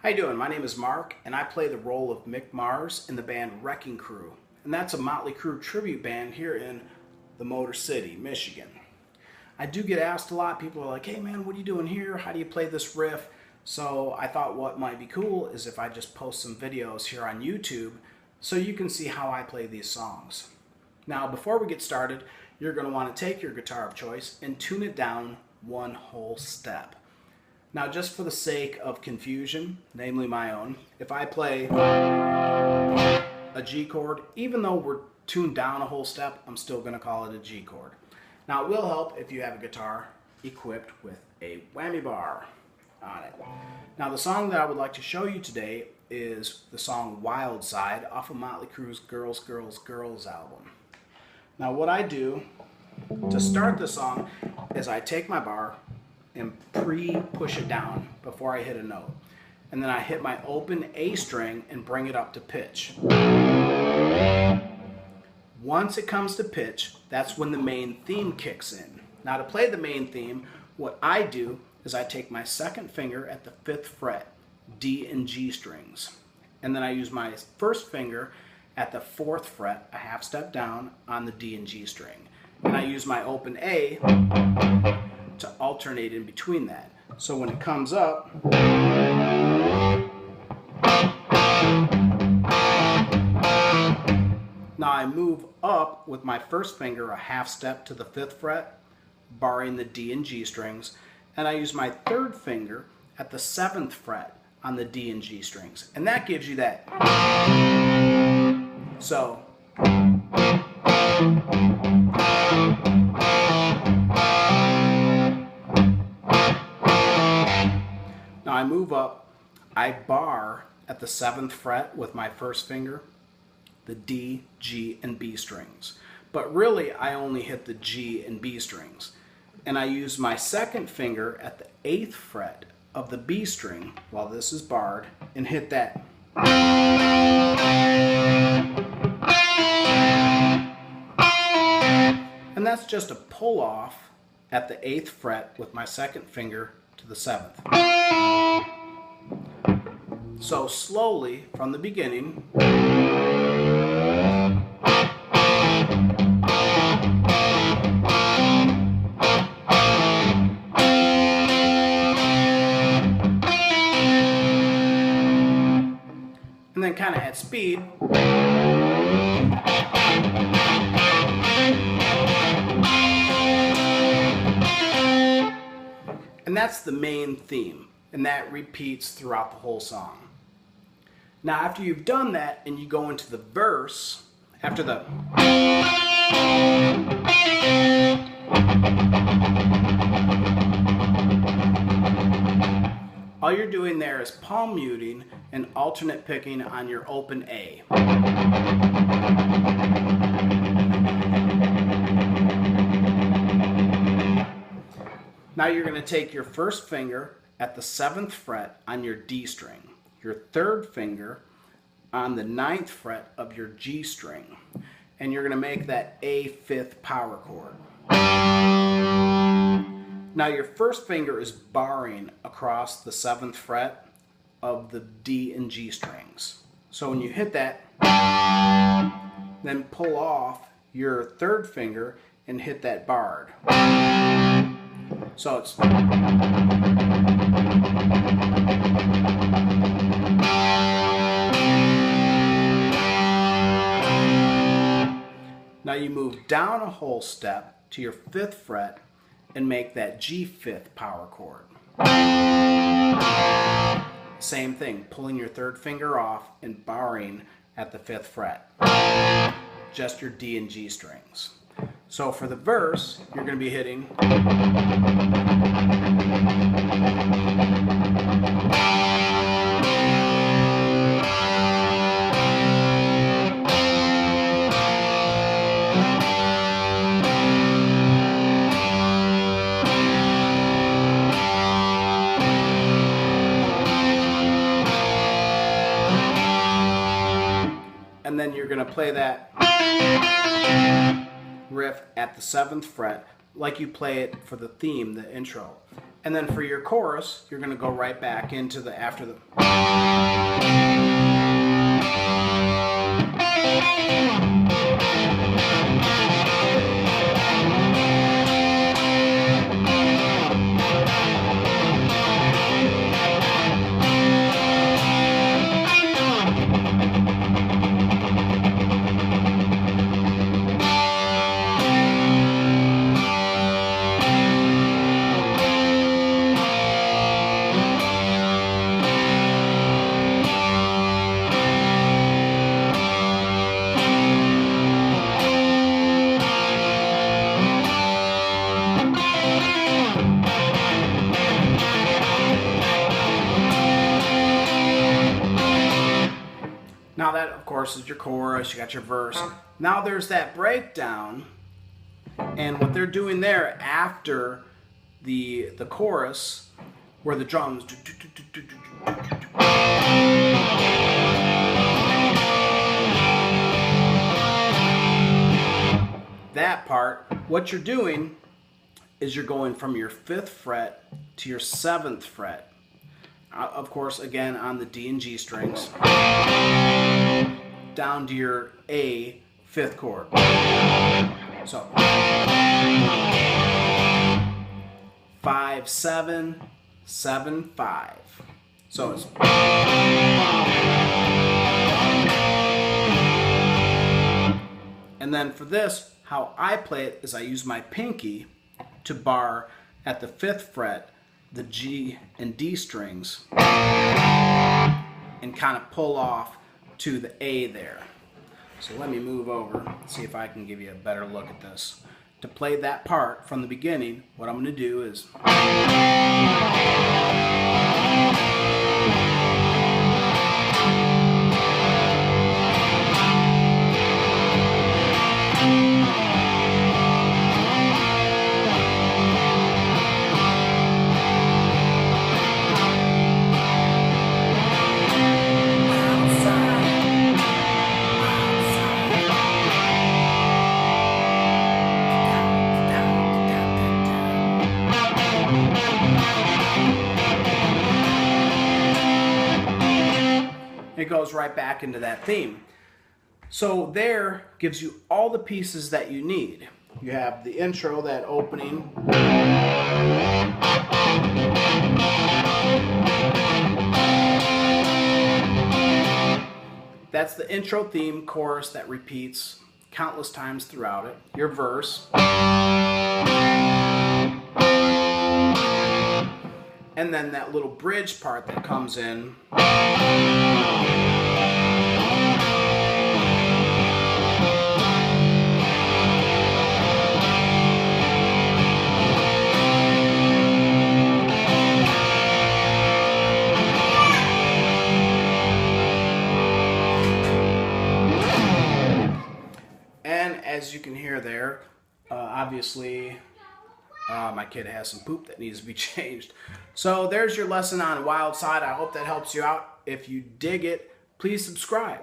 How you doing? My name is Mark, and I play the role of Mick Mars in the band Wrecking Crew. And that's a Motley Crue tribute band here in the Motor City, Michigan. I do get asked a lot. People are like, hey man, what are you doing here? How do you play this riff? So I thought what might be cool is if I just post some videos here on YouTube so you can see how I play these songs. Now, before we get started, you're going to want to take your guitar of choice and tune it down one whole step. Now, just for the sake of confusion, namely my own, if I play a G chord, even though we're tuned down a whole step, I'm still going to call it a G chord. Now, it will help if you have a guitar equipped with a whammy bar on it. Now, the song that I would like to show you today is the song Wild Side off of Motley Crue's Girls, Girls, Girls album. Now, what I do to start the song is I take my bar and pre-push it down before I hit a note. And then I hit my open A string and bring it up to pitch. Once it comes to pitch, that's when the main theme kicks in. Now, to play the main theme, what I do is I take my second finger at the 5th fret, D and G strings. And then I use my first finger at the 4th fret, a half step down on the D and G string. And I use my open A to alternate in between that. So when it comes up, now I move up with my first finger a half step to the 5th fret, barring the D and G strings, and I use my third finger at the 7th fret on the D and G strings. And that gives you that. So now I move up, I bar at the 7th fret with my first finger, the D, G, and B strings. But really, I only hit the G and B strings. And I use my second finger at the 8th fret of the B string, while this is barred, and hit that. And that's just a pull off at the 8th fret with my second finger to the 7th. So slowly from the beginning, and then kind of at speed. And that's the main theme, and that repeats throughout the whole song. Now, after you've done that and you go into the verse, after the all you're doing there is palm muting and alternate picking on your open A. Now you're going to take your first finger at the 7th fret on your D string, your third finger on the 9th fret of your G string, and you're going to make that A 5th power chord. Now your first finger is barring across the 7th fret of the D and G strings. So when you hit that, then pull off your third finger and hit that barred. So it's now you move down a whole step to your 5th fret and make that G 5th power chord. Same thing, pulling your third finger off and barring at the 5th fret. Just your D and G strings. So for the verse, you're going to be hitting and then you're going to play that riff at the 7th fret like you play it for the theme, the intro. And then for your chorus, you're going to go right back into the after the. Now that, of course, is your chorus, you got your verse. Now there's that breakdown, and what they're doing there after the chorus, where the drums that part, what you're doing is you're going from your 5th fret to your 7th fret. Of course, again, on the D and G strings, down to your A 5th chord. So 5 7 7 5. So it's and then for this, how I play it is I use my pinky to bar at the 5th fret the G and D strings and kind of pull off to the A there. So let me move over and see if I can give you a better look at this. To play that part from the beginning, what I'm going to do is it goes right back into that theme. So there gives you all the pieces that you need. You have the intro, that opening. That's the intro theme chorus that repeats countless times throughout it. Your verse. And then that little bridge part that comes in. And as you can hear there, obviously my kid has some poop that needs to be changed. So there's your lesson on Wild Side. I hope that helps you out. If you dig it, please subscribe.